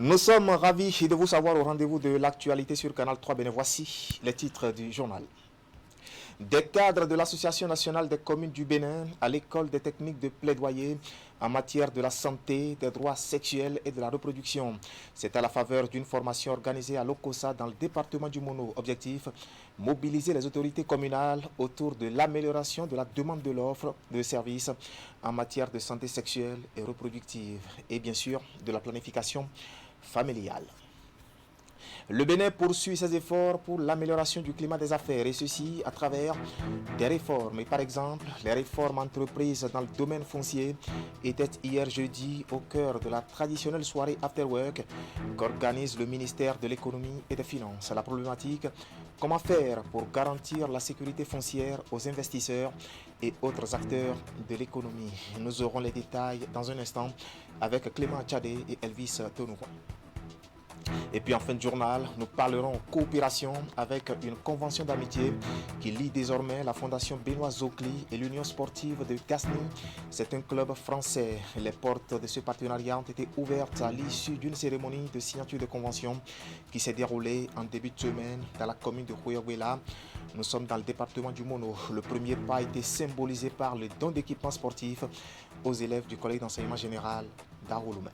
Nous sommes ravis de vous savoir au rendez-vous de l'actualité sur Canal 3 Bénin. Voici les titres du journal. Des cadres de l'Association nationale des communes du Bénin à l'école des techniques de plaidoyer en matière de la santé, des droits sexuels et de la reproduction. C'est à la faveur d'une formation organisée à l'Okosa dans le département du Mono. Objectif, mobiliser les autorités communales autour de l'amélioration de la demande de l'offre de services en matière de santé sexuelle et reproductive et bien sûr de la planification familiale. Le Bénin poursuit ses efforts pour l'amélioration du climat des affaires et ceci à travers des réformes. Et par exemple, les réformes entreprises dans le domaine foncier étaient hier jeudi au cœur de la traditionnelle soirée After Work qu'organise le ministère de l'économie et des finances. La problématique, comment faire pour garantir la sécurité foncière aux investisseurs et autres acteurs de l'économie. Nous aurons les détails dans un instant avec Clément Tchadé et Elvis Tonouan. Et puis en fin de journal, nous parlerons coopération avec une convention d'amitié qui lie désormais la Fondation Benoît Zocli et l'Union sportive de Gasny. C'est un club français. Les portes de ce partenariat ont été ouvertes à l'issue d'une cérémonie de signature de convention qui s'est déroulée en début de semaine dans la commune de Huyahuela. Nous sommes dans le département du Mono. Le premier pas a été symbolisé par le don d'équipements sportifs aux élèves du collège d'enseignement général d'Arouloumé.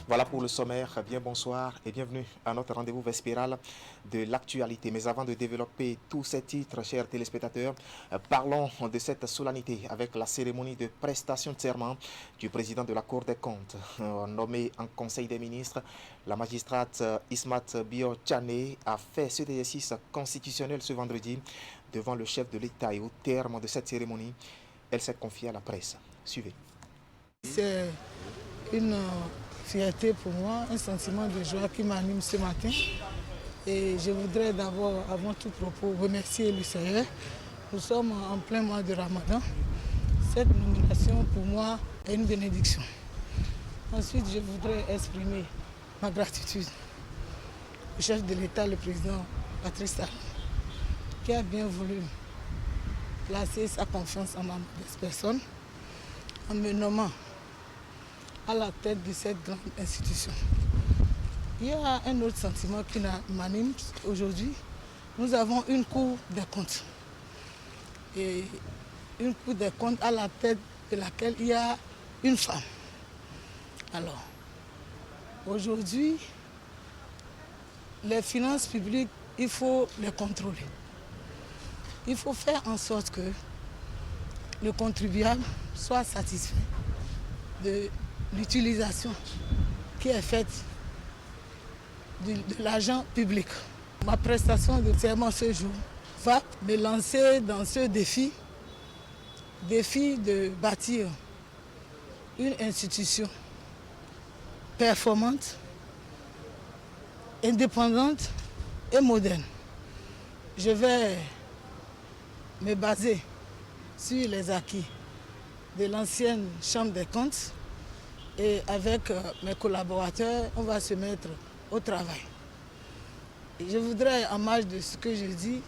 Voilà pour le sommaire. Bien bonsoir et bienvenue à notre rendez-vous vespéral de l'actualité. Mais avant de développer tous ces titres, chers téléspectateurs, parlons de cette solennité avec la cérémonie de prestation de serment du président de la Cour des comptes. Nommé en Conseil des ministres, la magistrate Ismat Bio Tchane a fait cet exercice constitutionnel ce vendredi devant le chef de l'État et au terme de cette cérémonie, elle s'est confiée à la presse. Suivez. C'est une fierté pour moi, un sentiment de joie qui m'anime ce matin. Et je voudrais d'abord, avant tout propos, remercier le Seigneur. Nous sommes en plein mois de Ramadan. Cette nomination, pour moi, est une bénédiction. Ensuite, je voudrais exprimer ma gratitude au chef de l'État, le président Patrice Talon, qui a bien voulu placer sa confiance en ma personne en me nommant à la tête de cette grande institution. Il y a un autre sentiment qui m'anime aujourd'hui. Nous avons une Cour des comptes. Et une Cour des comptes à la tête de laquelle il y a une femme. Alors, aujourd'hui, les finances publiques, il faut les contrôler. Il faut faire en sorte que le contribuable soit satisfait de l'utilisation qui est faite de l'argent public. Ma prestation de serment ce jour va me lancer dans ce défi de bâtir une institution performante, indépendante et moderne. Je vais me baser sur les acquis de l'ancienne Chambre des comptes. Et avec mes collaborateurs, on va se mettre au travail. Et je voudrais, en marge de ce que je dis,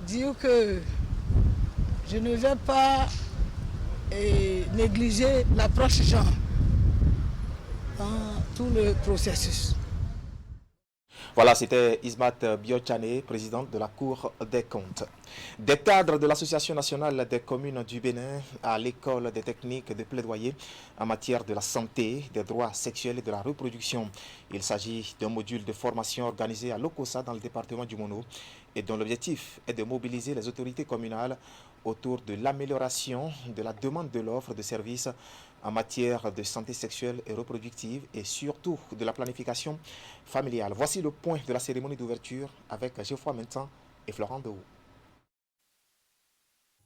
dire que je ne vais pas négliger l'approche genre dans tout le processus. Voilà, c'était Ismat Biotchane, présidente de la Cour des comptes. Des cadres de l'Association nationale des communes du Bénin à l'école des techniques de plaidoyer en matière de la santé, des droits sexuels et de la reproduction. Il s'agit d'un module de formation organisé à l'Okosa dans le département du Mono et dont l'objectif est de mobiliser les autorités communales autour de l'amélioration de la demande de l'offre de services en matière de santé sexuelle et reproductive et surtout de la planification familiale. Voici le point de la cérémonie d'ouverture avec Geoffroy Mentan et Florent Dehaut.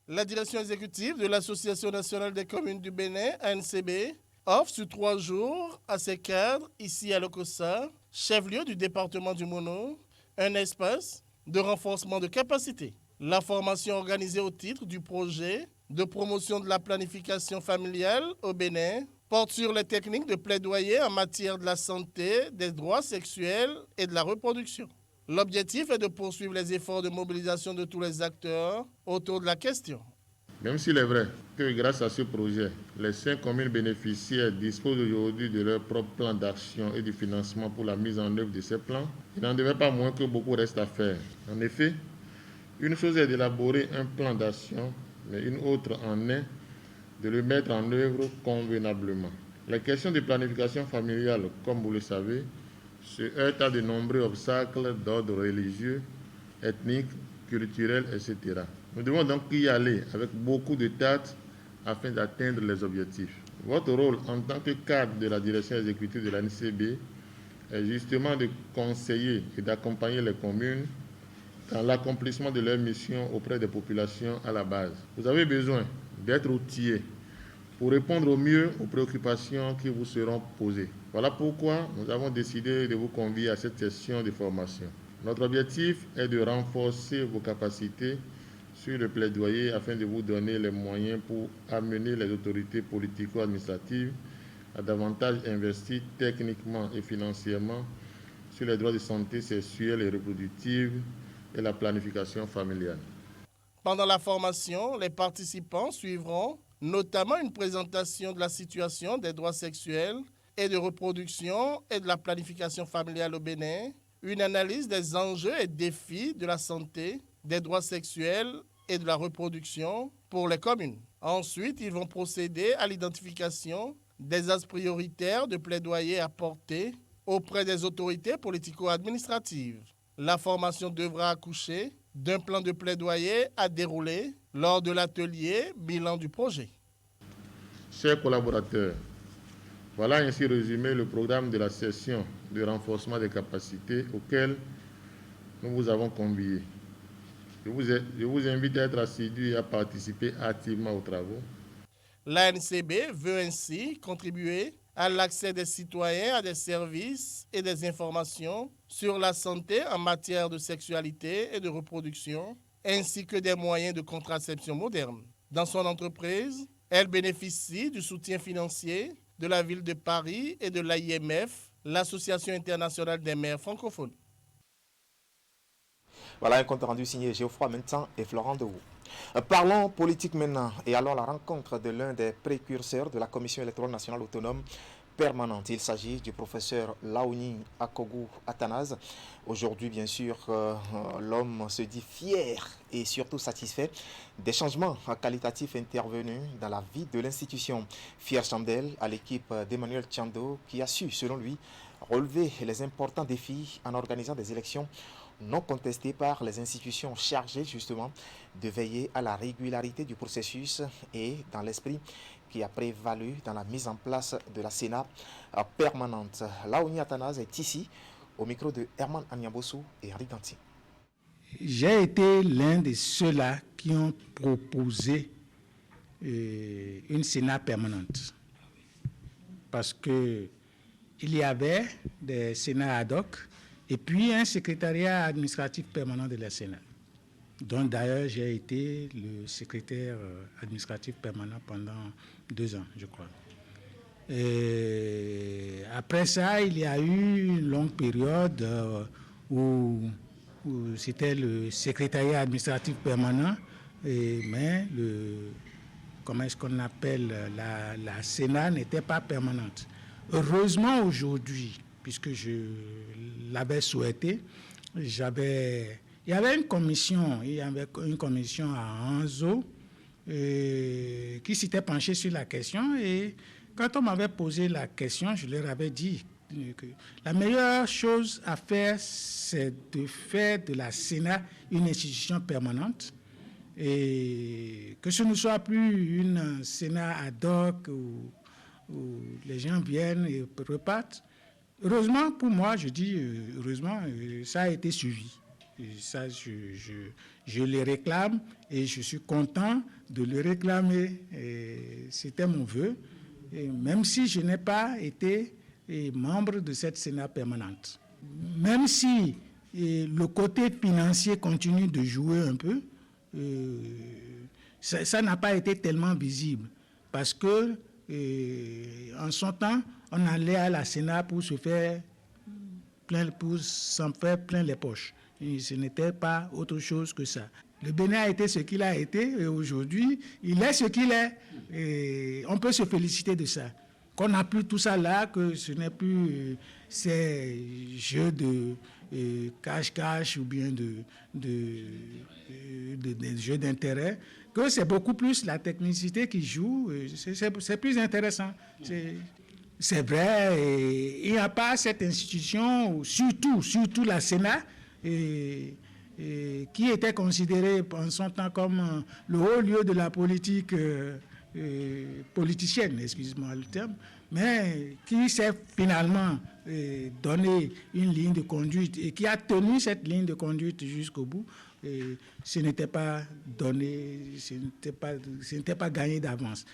La direction exécutive de l'Association nationale des communes du Bénin, ANCB, offre sur 3 jours à ses cadres, ici à Lokossa, chef-lieu du département du Mono, un espace de renforcement de capacité. La formation organisée au titre du projet de promotion de la planification familiale au Bénin porte sur les techniques de plaidoyer en matière de la santé, des droits sexuels et de la reproduction. L'objectif est de poursuivre les efforts de mobilisation de tous les acteurs autour de la question. Même s'il est vrai que grâce à ce projet, les 5 communes bénéficiaires disposent aujourd'hui de leur propre plan d'action et du financement pour la mise en œuvre de ces plans, il n'en devait pas moins que beaucoup reste à faire. En effet, une chose est d'élaborer un plan d'action, mais une autre en est de le mettre en œuvre convenablement. La question de planification familiale, comme vous le savez, se heurte à de nombreux obstacles d'ordre religieux, ethnique, culturel, etc. Nous devons donc y aller avec beaucoup de tact afin d'atteindre les objectifs. Votre rôle en tant que cadre de la direction exécutive de l'ANCB est justement de conseiller et d'accompagner les communes dans l'accomplissement de leur mission auprès des populations à la base. Vous avez besoin d'être outillés pour répondre au mieux aux préoccupations qui vous seront posées. Voilà pourquoi nous avons décidé de vous convier à cette session de formation. Notre objectif est de renforcer vos capacités sur le plaidoyer afin de vous donner les moyens pour amener les autorités politico-administratives à davantage investir techniquement et financièrement sur les droits de santé sexuelle et reproductive et la planification familiale. Pendant la formation, les participants suivront notamment une présentation de la situation des droits sexuels et de reproduction et de la planification familiale au Bénin, une analyse des enjeux et défis de la santé, des droits sexuels et de la reproduction pour les communes. Ensuite, ils vont procéder à l'identification des axes prioritaires de plaidoyer à porter auprès des autorités politico-administratives. La formation devra accoucher d'un plan de plaidoyer à dérouler lors de l'atelier bilan du projet. Chers collaborateurs, voilà ainsi résumé le programme de la session de renforcement des capacités auquel nous vous avons conviés. Je vous invite à être assidus et à participer activement aux travaux. L'ANCB veut ainsi contribuer à l'accès des citoyens à des services et des informations sur la santé en matière de sexualité et de reproduction, ainsi que des moyens de contraception modernes. Dans son entreprise, elle bénéficie du soutien financier de la ville de Paris et de l'AIMF, l'Association internationale des maires francophones. Voilà un compte rendu signé Geoffroy Mentan et Florent Dehoux. Parlons politique maintenant et alors la rencontre de l'un des précurseurs de la Commission électorale nationale autonome permanente. Il s'agit du professeur Laouni Akogou Athanase. Aujourd'hui, bien sûr, l'homme se dit fier et surtout satisfait des changements qualitatifs intervenus dans la vie de l'institution. Fier Chandel à l'équipe d'Emmanuel Tchando qui a su, selon lui, relever les importants défis en organisant des élections non contestées par les institutions chargées justement de veiller à la régularité du processus et dans l'esprit qui a prévalu dans la mise en place de la Sénat permanente. Laouni Athanase est ici au micro de Herman Anyambosu et Henri Danti. J'ai été l'un de ceux-là qui ont proposé une Sénat permanente parce que il y avait des Sénats ad hoc et puis un secrétariat administratif permanent de la Sénat, dont d'ailleurs j'ai été le secrétaire administratif permanent pendant 2 ans, je crois. Et après ça, il y a eu une longue période où c'était le secrétariat administratif permanent, mais comment est-ce qu'on appelle, la Sénat n'était pas permanente. Heureusement aujourd'hui, puisque je l'avais souhaité, il y avait une commission à Anzo qui s'était penchée sur la question, et quand on m'avait posé la question, je leur avais dit que la meilleure chose à faire, c'est de faire de la Sénat une institution permanente et que ce ne soit plus une Sénat ad hoc où les gens viennent et repartent. Heureusement pour moi, je dis heureusement, ça a été suivi. Et ça, je le réclame et je suis content de le réclamer. Et c'était mon vœu, et même si je n'ai pas été membre de cette Sénat permanente. Même si le côté financier continue de jouer un peu, ça n'a pas été tellement visible parce que en son temps, on allait à la Sénat pour s'en faire plein les poches. Et ce n'était pas autre chose que ça. Le Bénin a été ce qu'il a été et aujourd'hui, il est ce qu'il est. Et on peut se féliciter de ça. Qu'on n'a plus tout ça là, que ce n'est plus ces jeux de cache-cache ou bien des jeux d'intérêt, que c'est beaucoup plus la technicité qui joue. C'est plus intéressant. C'est vrai, et il n'y a pas cette institution, surtout la Sénat, qui était considérée en son temps comme le haut lieu de la politique politicienne, excusez-moi le terme, mais qui s'est finalement donné une ligne de conduite et qui a tenu cette ligne de conduite jusqu'au bout. Ce n'était pas donné, ce n'était pas gagné d'avance.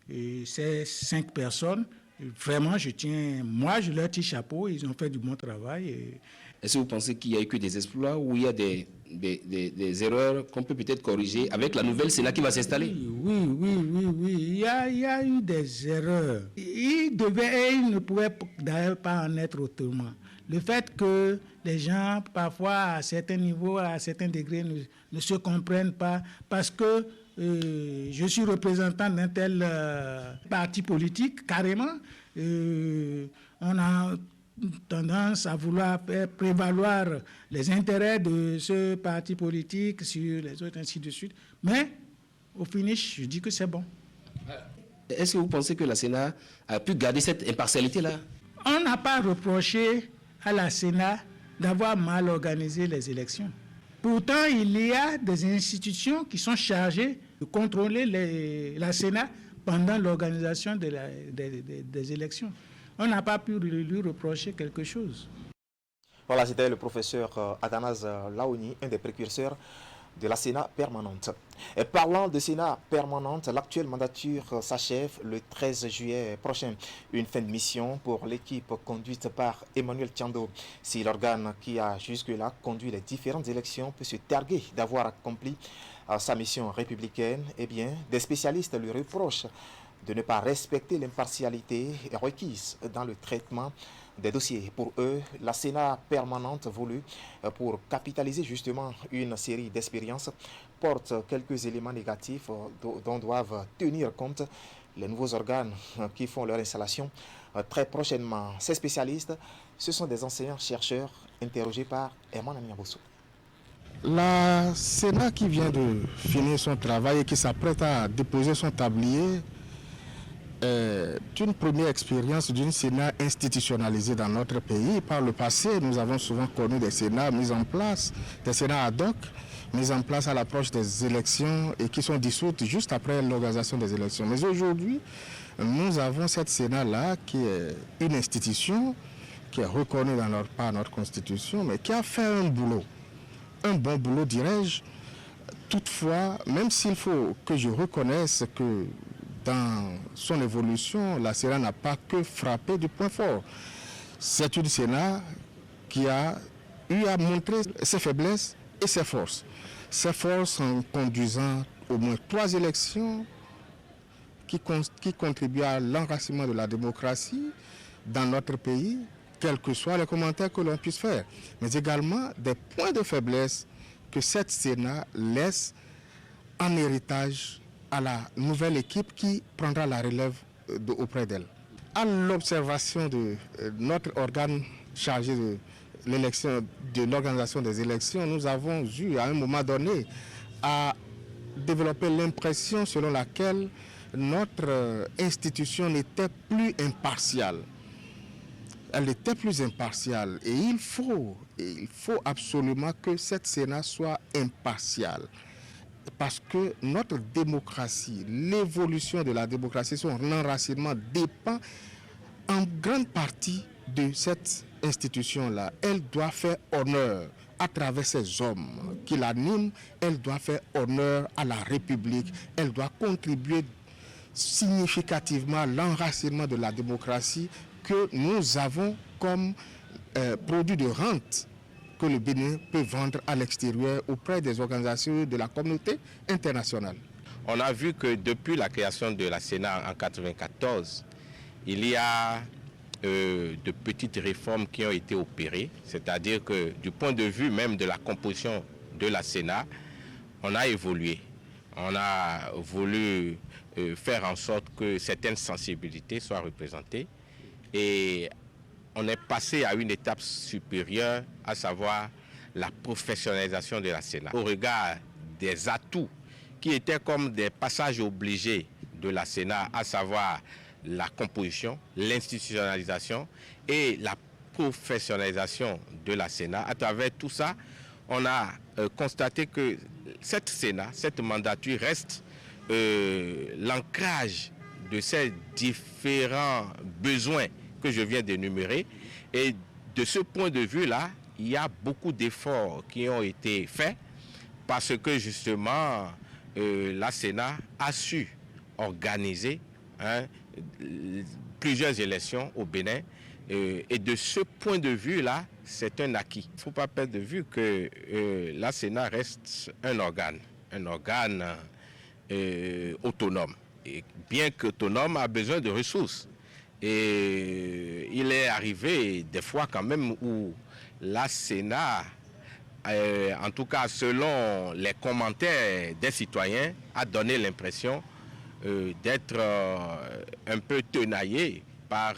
Et ces 5 personnes, vraiment, je leur tire chapeau, ils ont fait du bon travail. Est-ce que vous pensez qu'il y a eu que des exploits ou il y a des erreurs qu'on peut peut-être corriger avec la nouvelle Sénat qui va s'installer? Oui. Il y a eu des erreurs. Il ne pouvait d'ailleurs pas en être autrement. Le fait que les gens, parfois, à certains niveaux, à certains degrés, ne se comprennent pas parce que je suis représentant d'un tel parti politique, carrément. On a tendance à vouloir faire prévaloir les intérêts de ce parti politique sur les autres, ainsi de suite. Mais, au finish, je dis que c'est bon. Est-ce que vous pensez que la Sénat a pu garder cette impartialité-là? On n'a pas reproché à la Sénat d'avoir mal organisé les élections. Pourtant, il y a des institutions qui sont chargées de contrôler la Sénat pendant l'organisation des élections. On n'a pas pu lui reprocher quelque chose. Voilà, c'était le professeur Athanase Laoni, un des précurseurs de la Sénat permanente. Et parlant de Sénat permanente, l'actuelle mandature s'achève le 13 juillet prochain. Une fin de mission pour l'équipe conduite par Emmanuel Tiando. Si l'organe qui a jusque-là conduit les différentes élections peut se targuer d'avoir accompli sa mission républicaine, eh bien, des spécialistes lui reprochent de ne pas respecter l'impartialité requise dans le traitement des dossiers. Pour eux, la Sénat permanente voulue pour capitaliser justement une série d'expériences porte quelques éléments négatifs dont doivent tenir compte les nouveaux organes qui font leur installation très prochainement. Ces spécialistes, ce sont des enseignants-chercheurs interrogés par Herman Amiabosso. La Sénat qui vient de finir son travail et qui s'apprête à déposer son tablier est une première expérience d'une Sénat institutionnalisée dans notre pays. Par le passé, nous avons souvent connu des Sénats mis en place, des Sénats ad hoc, mis en place à l'approche des élections et qui sont dissoutes juste après l'organisation des élections. Mais aujourd'hui, nous avons cette Sénat-là qui est une institution qui est reconnue par notre Constitution, mais qui a fait un bon boulot, dirais-je. Toutefois, même s'il faut que je reconnaisse que dans son évolution, la Sénat n'a pas que frappé du point fort. C'est une Sénat qui a eu à montrer ses faiblesses et ses forces. Ses forces en conduisant au moins 3 élections qui contribuent à l'enracinement de la démocratie dans notre pays, quels que soient les commentaires que l'on puisse faire, mais également des points de faiblesse que cette Sénat laisse en héritage à la nouvelle équipe qui prendra la relève auprès d'elle. À l'observation de notre organe chargé de l'organisation des élections, nous avons eu à un moment donné à développer l'impression selon laquelle notre institution n'était plus impartiale. Elle était plus impartiale et il faut absolument que cette Sénat soit impartiale. Parce que notre démocratie, l'évolution de la démocratie, son enracinement dépend en grande partie de cette institution-là. Elle doit faire honneur à travers ces hommes qui l'animent, elle doit faire honneur à la République, elle doit contribuer significativement à l'enracinement de la démocratie que nous avons comme produit de rente que le Bénin peut vendre à l'extérieur auprès des organisations de la communauté internationale. On a vu que depuis la création de la Sénat en 1994, il y a de petites réformes qui ont été opérées, c'est-à-dire que du point de vue même de la composition de la Sénat, on a évolué. On a voulu faire en sorte que certaines sensibilités soient représentées et on est passé à une étape supérieure, à savoir la professionnalisation de la Sénat. Au regard des atouts qui étaient comme des passages obligés de la Sénat, à savoir la composition, l'institutionnalisation et la professionnalisation de la Sénat. À travers tout ça, on a constaté que cette Sénat, cette mandature reste l'ancrage de ces différents besoins que je viens d'énumérer. Et de ce point de vue-là, il y a beaucoup d'efforts qui ont été faits parce que justement, la Sénat a su organiser plusieurs élections au Bénin. Et de ce point de vue-là, c'est un acquis. Il ne faut pas perdre de vue que la Sénat reste un organe autonome. Et bien qu'autonome, a besoin de ressources. Et il est arrivé des fois quand même où la Sénat, en tout cas selon les commentaires des citoyens, a donné l'impression d'être un peu tenaillé par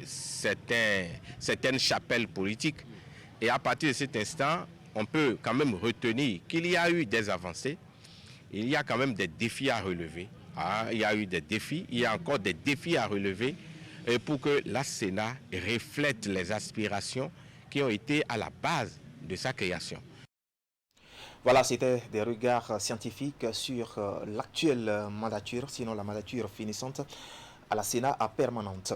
certaines chapelles politiques. Et à partir de cet instant, on peut quand même retenir qu'il y a eu des avancées, il y a quand même des défis à relever. Il y a eu des défis, il y a encore des défis à relever pour que la Sénat reflète les aspirations qui ont été à la base de sa création. Voilà, c'était des regards scientifiques sur l'actuelle mandature, sinon la mandature finissante à la Sénat à permanente.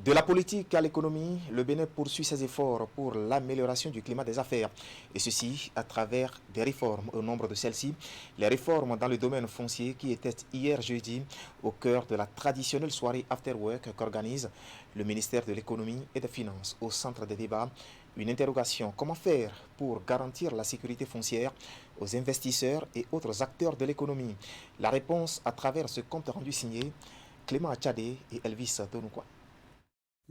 De la politique à l'économie, le Bénin poursuit ses efforts pour l'amélioration du climat des affaires. Et ceci à travers des réformes. Au nombre de celles-ci, les réformes dans le domaine foncier qui étaient hier jeudi au cœur de la traditionnelle soirée After Work qu'organise le ministère de l'économie et des finances. Au centre des débats, une interrogation: comment faire pour garantir la sécurité foncière aux investisseurs et autres acteurs de l'économie? La réponse à travers ce compte rendu signé Clément Achadé et Elvis Donoukoua.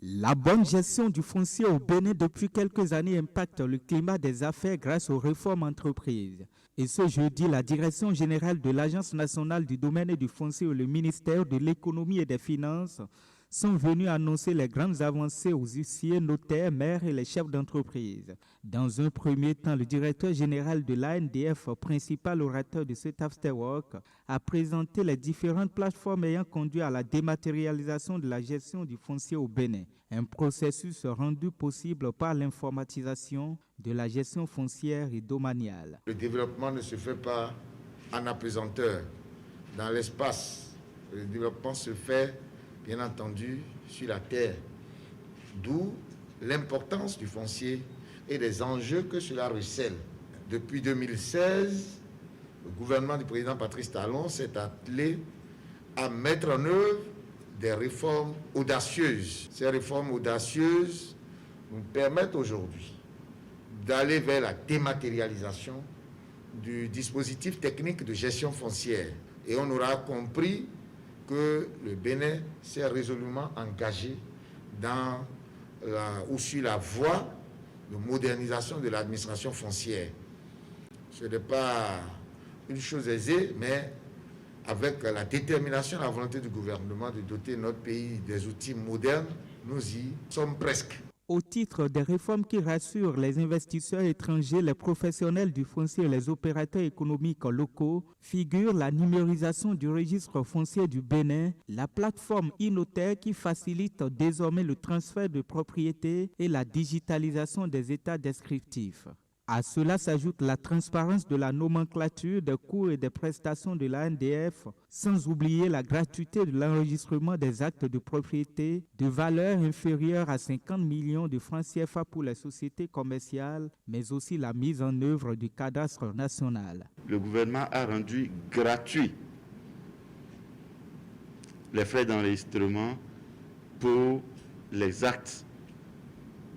La bonne gestion du foncier au Bénin depuis quelques années impacte le climat des affaires grâce aux réformes entreprises. Et ce jeudi, la Direction générale de l'Agence nationale du domaine et du foncier et le ministère de l'économie et des finances sont venus annoncer les grandes avancées aux huissiers, notaires, maires et les chefs d'entreprise. Dans un premier temps, le directeur général de l'ANDF, principal orateur de cet afterwork, a présenté les différentes plateformes ayant conduit à la dématérialisation de la gestion du foncier au Bénin. Un processus rendu possible par l'informatisation de la gestion foncière et domaniale. Le développement ne se fait pas en apesanteur dans l'espace. Le développement se fait bien entendu sur la terre, d'où l'importance du foncier et les enjeux que cela recèle. Depuis 2016, le gouvernement du président Patrice Talon s'est attelé à mettre en œuvre des réformes audacieuses. Ces réformes audacieuses nous permettent aujourd'hui d'aller vers la dématérialisation du dispositif technique de gestion foncière. Et on aura compris que le Bénin s'est résolument engagé sur la voie de modernisation de l'administration foncière. Ce n'est pas une chose aisée, mais avec la détermination et la volonté du gouvernement de doter notre pays des outils modernes, nous y sommes presque. Au titre des réformes qui rassurent les investisseurs étrangers, les professionnels du foncier et les opérateurs économiques locaux, figure la numérisation du registre foncier du Bénin, la plateforme e-notaire qui facilite désormais le transfert de propriété et la digitalisation des états descriptifs. À cela s'ajoute la transparence de la nomenclature des coûts et des prestations de l'ANDF, sans oublier la gratuité de l'enregistrement des actes de propriété de valeur inférieure à 50 millions de francs CFA pour les sociétés commerciales, mais aussi la mise en œuvre du cadastre national. Le gouvernement a rendu gratuit les frais d'enregistrement pour les actes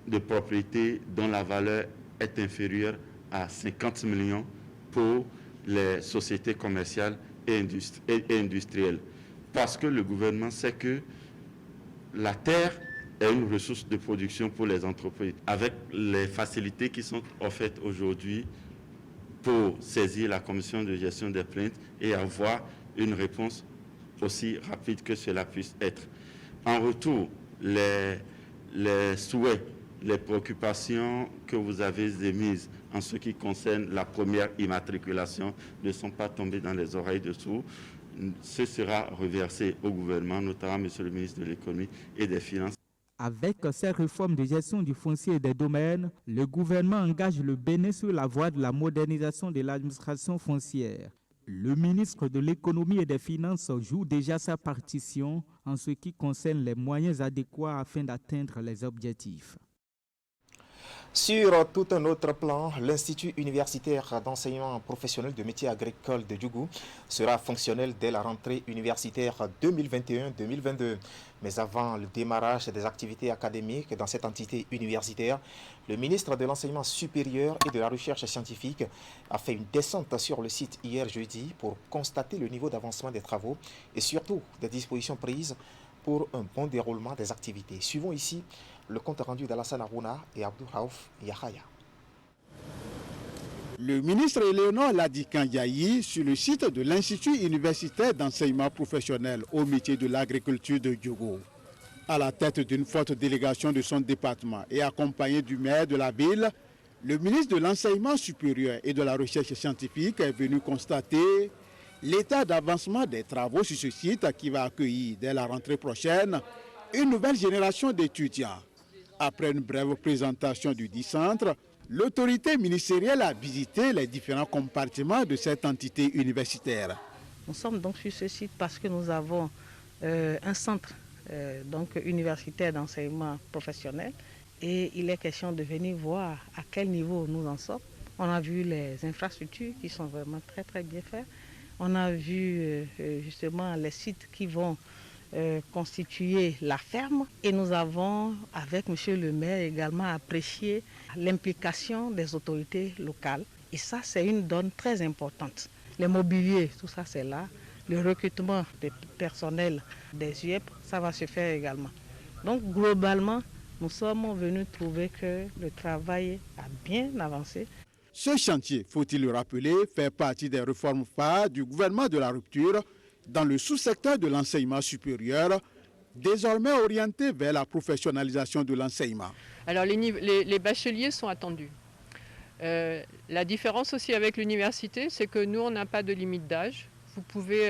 de propriété dont la valeur est inférieure à 50 millions pour les sociétés commerciales et industrielles. Parce que le gouvernement sait que la terre est une ressource de production pour les entreprises. Avec les facilités qui sont offertes aujourd'hui pour saisir la commission de gestion des plaintes et avoir une réponse aussi rapide que cela puisse être. En retour, les souhaits, les préoccupations que vous avez émises en ce qui concerne la première immatriculation ne sont pas tombées dans les oreilles de sourds. Ce sera reversé au gouvernement, notamment M. le ministre de l'Économie et des Finances. Avec ces réformes de gestion du foncier et des domaines, le gouvernement engage le Bénin sur la voie de la modernisation de l'administration foncière. Le ministre de l'Économie et des Finances joue déjà sa partition en ce qui concerne les moyens adéquats afin d'atteindre les objectifs. Sur tout un autre plan, l'Institut universitaire d'enseignement professionnel de métiers agricoles de Djougou sera fonctionnel dès la rentrée universitaire 2021-2022. Mais avant le démarrage des activités académiques dans cette entité universitaire, le ministre de l'Enseignement supérieur et de la Recherche scientifique a fait une descente sur le site hier jeudi pour constater le niveau d'avancement des travaux et surtout des dispositions prises pour un bon déroulement des activités. Suivons ici le compte rendu d'Alassane Harouna et Abdou Raouf Yahaya. Le ministre Éléonore Ladikan Yahi sur le site de l'Institut universitaire d'enseignement professionnel au métier de l'agriculture de Djougou. À la tête d'une forte délégation de son département et accompagné du maire de la ville, le ministre de l'Enseignement supérieur et de la Recherche scientifique est venu constater l'état d'avancement des travaux sur ce site qui va accueillir dès la rentrée prochaine une nouvelle génération d'étudiants. Après une brève présentation du dit centre, l'autorité ministérielle a visité les différents compartiments de cette entité universitaire. Nous sommes donc sur ce site parce que nous avons un centre universitaire d'enseignement professionnel et il est question de venir voir à quel niveau nous en sommes. On a vu les infrastructures qui sont vraiment très très bien faites. On a vu justement les sites qui vont constituer la ferme et nous avons avec monsieur le maire également apprécié l'implication des autorités locales et ça c'est une donne très importante. Les mobiliers, tout ça c'est là, le recrutement des personnels des UEP, ça va se faire également. Donc globalement, nous sommes venus trouver que le travail a bien avancé. Ce chantier, faut-il le rappeler, fait partie des réformes phares du gouvernement de la rupture dans le sous-secteur de l'enseignement supérieur, désormais orienté vers la professionnalisation de l'enseignement. Alors les bacheliers sont attendus. La différence aussi avec l'université, c'est que nous, on n'a pas de limite d'âge. Vous pouvez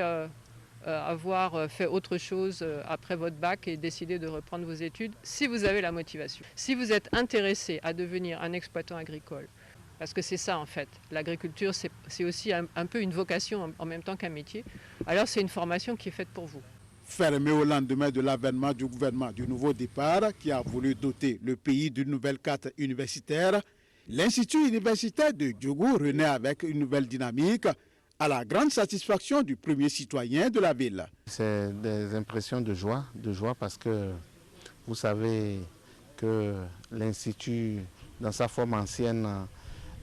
avoir fait autre chose après votre bac et décider de reprendre vos études si vous avez la motivation. Si vous êtes intéressé à devenir un exploitant agricole, parce que c'est ça en fait, l'agriculture c'est aussi un peu une vocation en même temps qu'un métier, alors c'est une formation qui est faite pour vous. Fermé au lendemain de l'avènement du gouvernement du nouveau départ qui a voulu doter le pays d'une nouvelle carte universitaire, l'Institut universitaire de Djougou renaît avec une nouvelle dynamique à la grande satisfaction du premier citoyen de la ville. C'est des impressions de joie parce que vous savez que l'Institut, dans sa forme ancienne,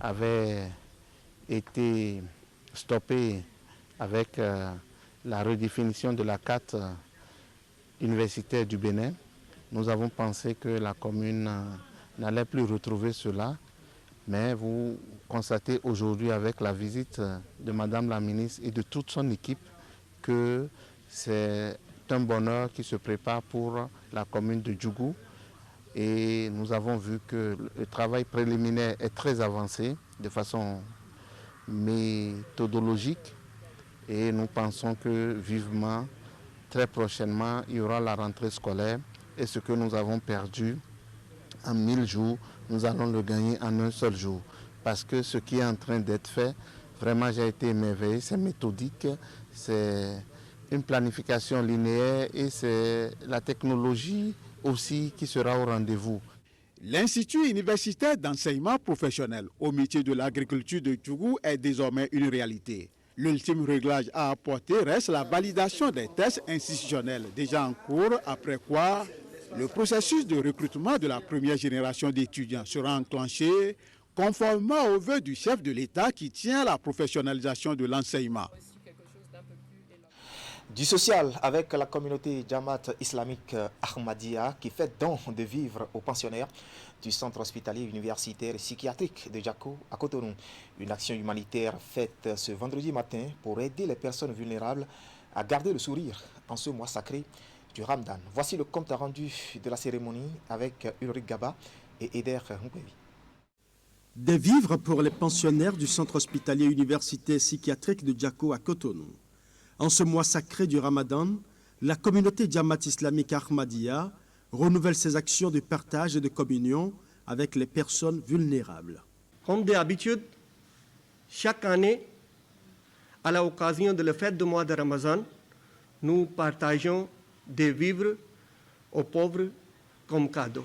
avait été stoppé avec la redéfinition de la carte universitaire du Bénin. Nous avons pensé que la commune n'allait plus retrouver cela, mais vous constatez aujourd'hui avec la visite de Madame la ministre et de toute son équipe que c'est un bonheur qui se prépare pour la commune de Djougou. Et nous avons vu que le travail préliminaire est très avancé de façon méthodologique et nous pensons que vivement, très prochainement, il y aura la rentrée scolaire et ce que nous avons perdu en 1000 jours, nous allons le gagner en un seul jour. Parce que ce qui est en train d'être fait, vraiment j'ai été émerveillé, c'est méthodique, c'est une planification linéaire et c'est la technologie aussi qui sera au rendez-vous. L'Institut universitaire d'enseignement professionnel au métier de l'agriculture de Djougou est désormais une réalité. L'ultime réglage à apporter reste la validation des tests institutionnels déjà en cours, après quoi le processus de recrutement de la première génération d'étudiants sera enclenché conformément aux vœux du chef de l'État qui tient à la professionnalisation de l'enseignement. Du social avec la communauté Jamaat islamique Ahmadiyya qui fait don de vivres aux pensionnaires du centre hospitalier universitaire et psychiatrique de Djako à Cotonou. Une action humanitaire faite ce vendredi matin pour aider les personnes vulnérables à garder le sourire en ce mois sacré du Ramadan. Voici le compte rendu de la cérémonie avec Ulrich Gaba et Eder Nkwebi. Des vivres pour les pensionnaires du centre hospitalier universitaire psychiatrique de Djako à Cotonou. En ce mois sacré du Ramadan, la communauté Jamaat islamique Ahmadiyya renouvelle ses actions de partage et de communion avec les personnes vulnérables. Comme d'habitude, chaque année, à l'occasion de la fête du mois de Ramadan, nous partageons des vivres aux pauvres comme cadeau.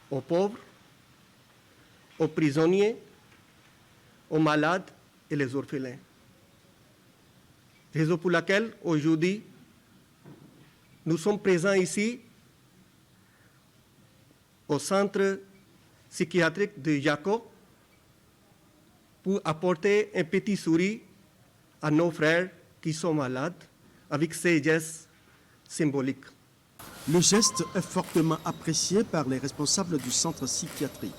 Aux pauvres, aux prisonniers, aux malades et les orphelins. Raison pour laquelle, aujourd'hui, nous sommes présents ici au centre psychiatrique de Djako pour apporter un petit sourire à nos frères qui sont malades avec ces gestes symboliques. Le geste est fortement apprécié par les responsables du centre psychiatrique.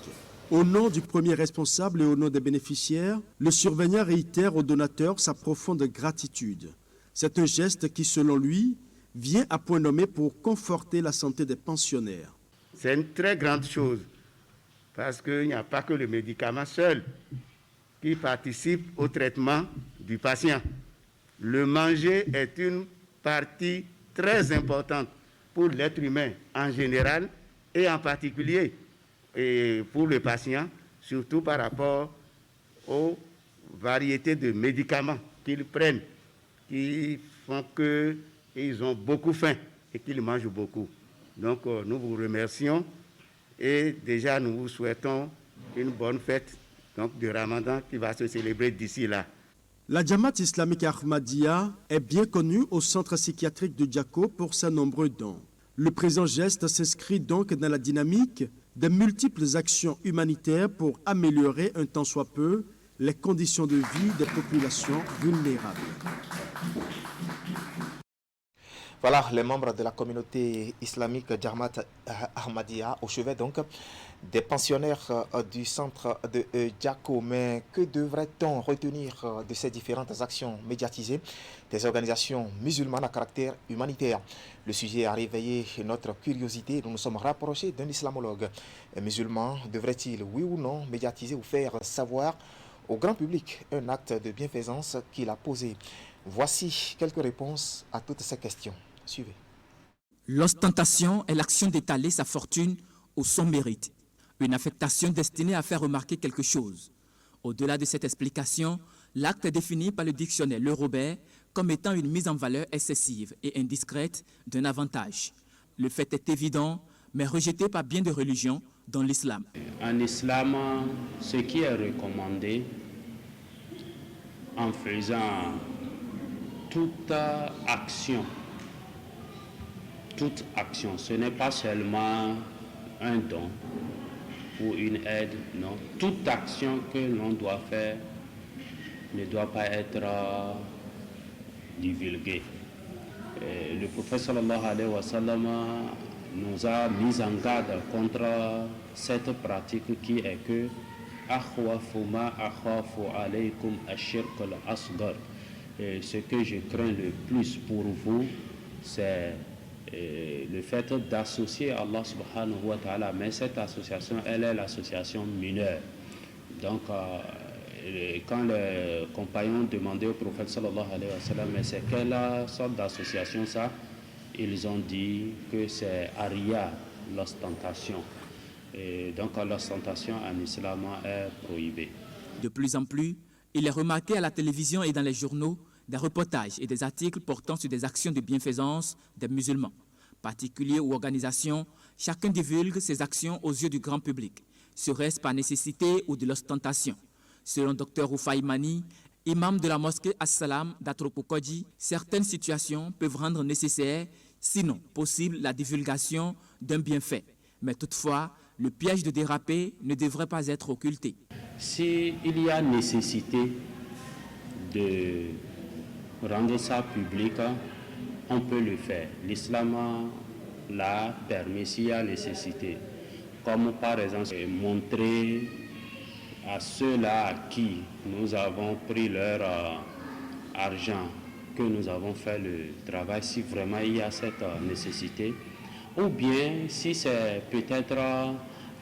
Au nom du premier responsable et au nom des bénéficiaires, le surveillant réitère aux donateurs sa profonde gratitude. C'est un geste qui, selon lui, vient à point nommé pour conforter la santé des pensionnaires. C'est une très grande chose, parce qu'il n'y a pas que le médicament seul qui participe au traitement du patient. Le manger est une partie très importante pour l'être humain en général et en particulier et pour le patient, surtout par rapport aux variétés de médicaments qu'ils prennent, qui font qu'ils ont beaucoup faim et qu'ils mangent beaucoup. Donc nous vous remercions et déjà nous vous souhaitons une bonne fête de Ramadan qui va se célébrer d'ici là. La Jamaat islamique Ahmadiyya est bien connue au centre psychiatrique de Djako pour ses nombreux dons. Le présent geste s'inscrit donc dans la dynamique des multiples actions humanitaires pour améliorer un tant soit peu les conditions de vie des populations vulnérables. Voilà les membres de la communauté islamique Jamaat Ahmadiyya au chevet donc des pensionnaires du centre de Djako. Mais que devrait-on retenir de ces différentes actions médiatisées des organisations musulmanes à caractère humanitaire? Le sujet a réveillé notre curiosité. Nous nous sommes rapprochés d'un islamologue. Un musulman devrait-il, oui ou non, médiatiser ou faire savoir au grand public un acte de bienfaisance qu'il a posé? Voici quelques réponses à toutes ces questions. Suivez. L'ostentation est l'action d'étaler sa fortune ou son mérite. Une affectation destinée à faire remarquer quelque chose. Au-delà de cette explication, l'acte est défini par le dictionnaire Le Robert comme étant une mise en valeur excessive et indiscrète d'un avantage. Le fait est évident, mais rejeté par bien de religions, dont l'islam. En islam, ce qui est recommandé en faisant toute action, ce n'est pas seulement un don ou une aide, non. Toute action que l'on doit faire ne doit pas être divulguée. Le prophète sallallahu alayhi wa sallam nous a mis en garde contre cette pratique qui est que ce que je crains le plus pour vous, c'est le fait d'associer Allah subhanahu wa ta'ala, mais cette association, elle est l'association mineure. Donc, quand les compagnons demandaient au prophète sallallahu alayhi wa sallam, mais c'est quelle sorte d'association ça? Ils ont dit que c'est Ariya, l'ostentation. Et donc, l'ostentation en islam est prohibée. De plus en plus, il est remarqué à la télévision et dans les journaux des reportages et des articles portant sur des actions de bienfaisance des musulmans. Particuliers ou organisations, chacun divulgue ses actions aux yeux du grand public, serait-ce par nécessité ou de l'ostentation. Selon Dr Rufai Mani, imam de la mosquée As-Salam d'Atropokodji, certaines situations peuvent rendre nécessaire, sinon possible, la divulgation d'un bienfait. Mais toutefois, le piège de déraper ne devrait pas être occulté. S'il y a nécessité de rendre ça public, on peut le faire. L'islam l'a permis s'il y a nécessité. Comme par exemple montrer à ceux-là à qui nous avons pris leur argent, que nous avons fait le travail, si vraiment il y a cette nécessité, ou bien si c'est peut-être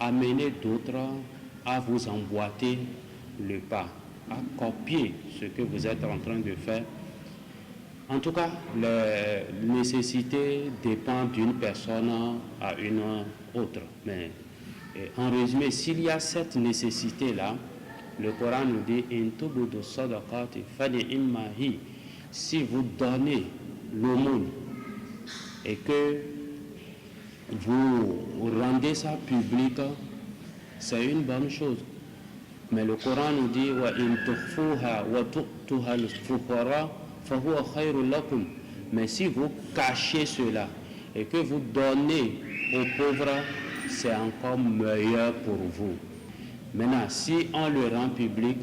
amener d'autres à vous emboîter le pas, à copier ce que vous êtes en train de faire. En tout cas, la nécessité dépend d'une personne à une autre. Mais en résumé, s'il y a cette nécessité-là, le Coran nous dit si vous donnez l'aumône et que vous rendez ça public, c'est une bonne chose. Mais le Coran nous dit mais si vous cachez cela et que vous donnez aux pauvres, c'est encore meilleur pour vous. Maintenant, si on le rend public,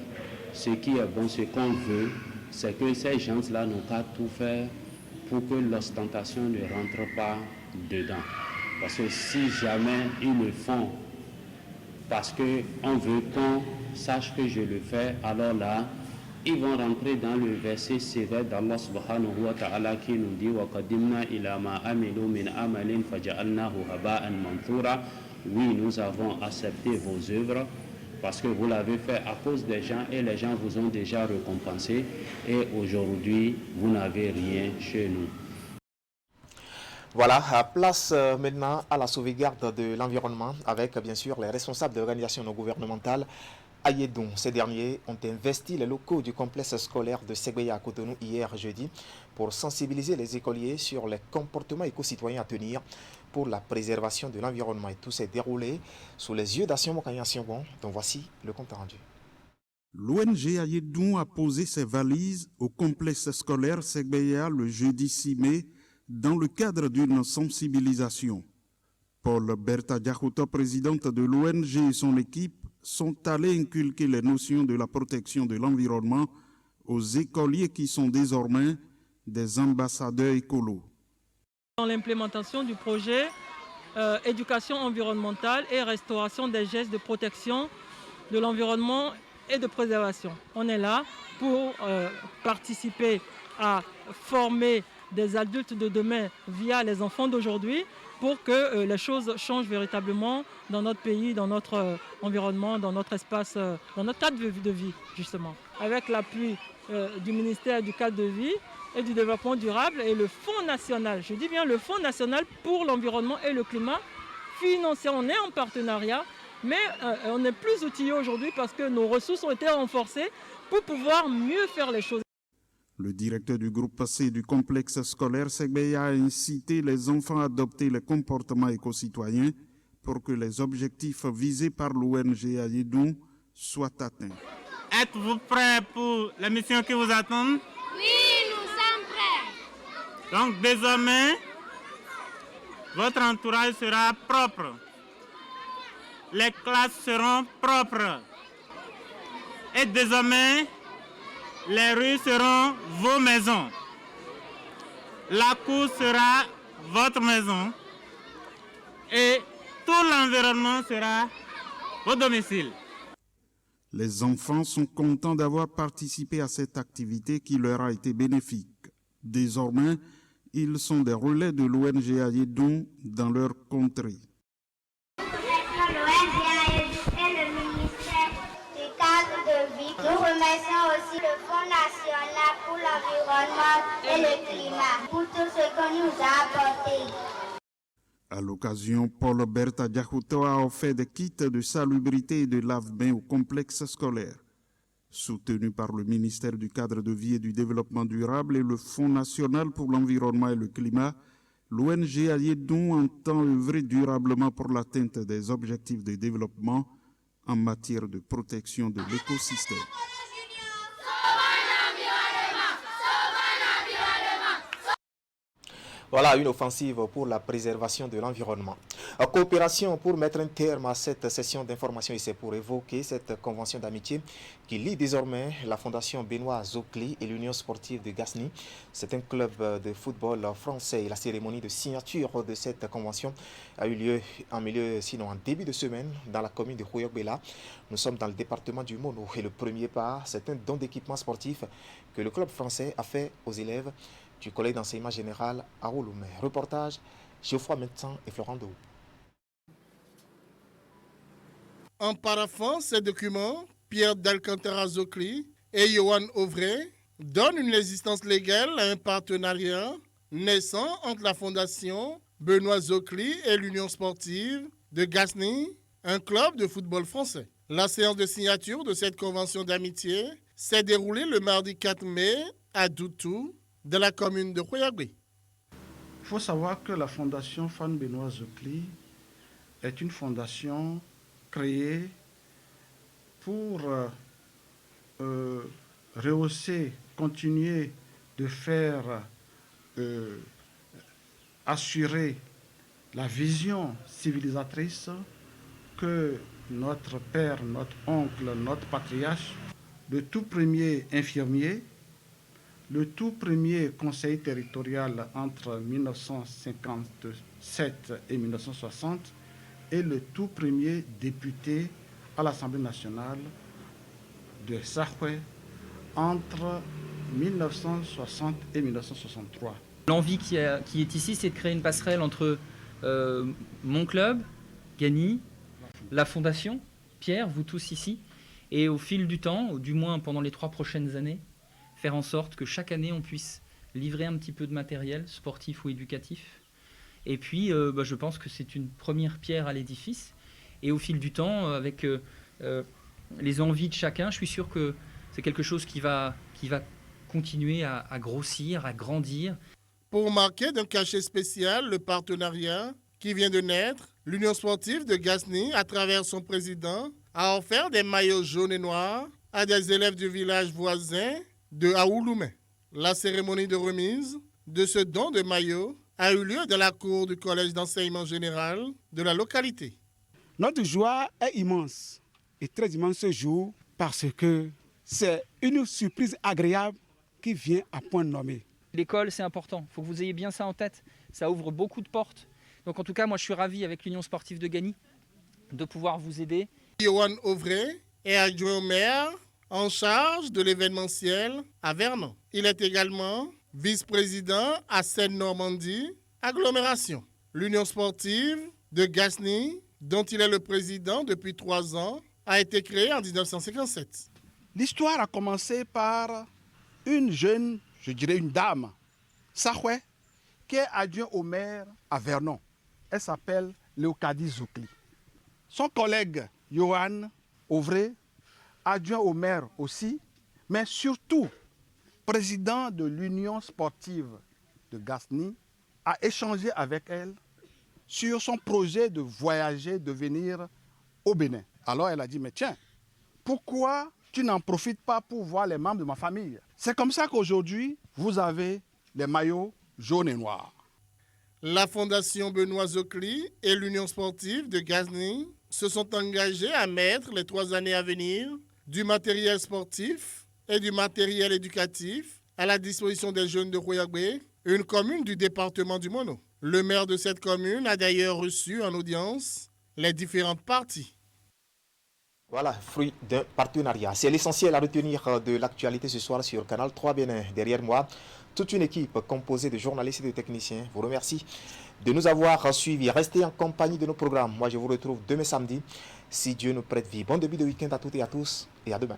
ce qui est bon, ce qu'on veut, c'est que ces gens-là n'ont qu'à tout faire pour que l'ostentation ne rentre pas dedans. Parce que si jamais ils le font parce qu'on veut qu'on sache que je le fais, alors là, ils vont rentrer dans le verset sévère d'Allah subhanahu wa ta'ala qui nous dit وَقَدِمْنَا إِلَى مَا عَمِلُوا مِنْ عَمَلٍ فَجَعَلْنَاهُ هَبَاءً مَنْثُورًا. Oui, nous avons accepté vos œuvres parce que vous l'avez fait à cause des gens et les gens vous ont déjà récompensé et aujourd'hui, vous n'avez rien chez nous. Voilà, place maintenant à la sauvegarde de l'environnement avec bien sûr les responsables de l'organisation non gouvernementale à Yeddoun. Ces derniers ont investi les locaux du complexe scolaire de Segbeya à Cotonou hier jeudi pour sensibiliser les écoliers sur les comportements éco-citoyens à tenir pour la préservation de l'environnement. Et tout s'est déroulé sous les yeux d'Action Mokanya Siongon, dont voici le compte rendu. L'ONG à Yeddoun a posé ses valises au complexe scolaire Segbeya le jeudi 6 mai dans le cadre d'une sensibilisation. Paul Berta Diakouta, présidente de l'ONG et son équipe, sont allés inculquer les notions de la protection de l'environnement aux écoliers qui sont désormais des ambassadeurs écolos. Dans l'implémentation du projet éducation environnementale et restauration des gestes de protection de l'environnement et de préservation. On est là pour participer à former des adultes de demain via les enfants d'aujourd'hui pour que les choses changent véritablement dans notre pays, dans notre environnement, dans notre espace, dans notre cadre de vie, justement. Avec l'appui du ministère du cadre de vie et du développement durable et le Fonds national, je dis bien le Fonds national pour l'environnement et le climat, financé, on est en partenariat, mais on est plus outillé aujourd'hui parce que nos ressources ont été renforcées pour pouvoir mieux faire les choses. Le directeur du groupe C du complexe scolaire Segbeya a incité les enfants à adopter les comportements éco-citoyens pour que les objectifs visés par l'ONG à Yeddoun soient atteints. Êtes-vous prêts pour la mission qui vous attend? Oui, nous sommes prêts. Donc désormais, votre entourage sera propre. Les classes seront propres. Et désormais, les rues seront vos maisons. La cour sera votre maison. Et tout l'environnement sera vos domiciles. Les enfants sont contents d'avoir participé à cette activité qui leur a été bénéfique. Désormais, ils sont des relais de l'ONG à Yeddoun dans leur contrée. Nous remercions aussi le Fonds national pour l'environnement et le climat pour tout ce que nous a apporté. À l'occasion, Paul Berta Diakouta a offert des kits de salubrité et de lave-mains au complexe scolaire. Soutenu par le ministère du Cadre de vie et du Développement durable et le Fonds national pour l'environnement et le climat, l'ONG à Yeddoun entend œuvrer durablement pour l'atteinte des objectifs de développement en matière de protection de l'écosystème. Voilà une offensive pour la préservation de l'environnement. Coopération pour mettre un terme à cette session d'information et c'est pour évoquer cette convention d'amitié qui lie désormais la Fondation Benoît Zokli et l'Union sportive de Gasni. C'est un club de football français et la cérémonie de signature de cette convention a eu lieu en début de semaine dans la commune de Khoyogbela. Nous sommes dans le département du Mono et le premier pas, c'est un don d'équipement sportif que le club français a fait aux élèves du collège d'enseignement général à Ouloumé. Reportage Geoffroy Médecin et Florent Dou. En paraphant ces documents, Pierre d'Alcantara Zokli et Johan Ovray donnent une existence légale à un partenariat naissant entre la Fondation Benoît Zokli et l'Union sportive de Gasni, un club de football français. La séance de signature de cette convention d'amitié s'est déroulée le mardi 4 mai à Doutou, dans la commune de Khoyagui. Il faut savoir que la Fondation Fan Benoît Zokli est une fondation créée pour rehausser, continuer de faire assurer la vision civilisatrice que notre père, notre oncle, notre patriarche, le tout premier infirmier, le tout premier conseiller territorial entre 1957 et 1960 et le tout premier député à l'Assemblée nationale de Sahwe entre 1960 et 1963. L'envie qui est ici, c'est de créer une passerelle entre mon club, Gani, la Fondation, Pierre, vous tous ici, et au fil du temps, du moins pendant les 3 prochaines années, faire en sorte que chaque année on puisse livrer un petit peu de matériel sportif ou éducatif. Et puis je pense que c'est une première pierre à l'édifice. Et au fil du temps, avec les envies de chacun, je suis sûr que c'est quelque chose qui va continuer à grossir, à grandir. Pour marquer d'un cachet spécial le partenariat qui vient de naître, l'Union sportive de Gasni, à travers son président, a offert des maillots jaunes et noirs à des élèves du village voisin de Aouloumé. La cérémonie de remise de ce don de maillots a eu lieu dans la cour du collège d'enseignement général de la localité. Notre joie est immense et très immense ce jour parce que c'est une surprise agréable qui vient à point nommé. L'école, c'est important. Il faut que vous ayez bien ça en tête. Ça ouvre beaucoup de portes. Donc en tout cas, moi je suis ravi avec l'Union sportive de Gani de pouvoir vous aider. Johan Ovray est adjoint au maire en charge de l'événementiel à Vernon. Il est également vice-président à Seine-Normandie, agglomération. L'Union sportive de Gasni, dont il est le président depuis 3 ans, a été créée en 1957. L'histoire a commencé par une jeune, je dirais une dame, Sahwe, qui est adjointe au maire à Vernon. Elle s'appelle Léocadie Zokli. Son collègue Johan Ovray, adjoint au maire aussi, mais surtout président de l'Union sportive de Gasni, a échangé avec elle sur son projet de voyager, de venir au Bénin. Alors elle a dit, mais tiens, pourquoi tu n'en profites pas pour voir les membres de ma famille? C'est comme ça qu'aujourd'hui, vous avez les maillots jaunes et noirs. La Fondation Benoît Zokli et l'Union sportive de Gasni se sont engagés à mettre les 3 années à venir du matériel sportif et du matériel éducatif à la disposition des jeunes de Khoyagbe, une commune du département du Mono. Le maire de cette commune a d'ailleurs reçu en audience les différentes parties. Voilà, fruit d'un partenariat. C'est l'essentiel à retenir de l'actualité ce soir sur Canal 3 Bénin. Derrière moi, toute une équipe composée de journalistes et de techniciens vous remercie de nous avoir suivis. Restez en compagnie de nos programmes. Moi, je vous retrouve demain samedi, si Dieu nous prête vie. Bon début de week-end à toutes et à tous et à demain.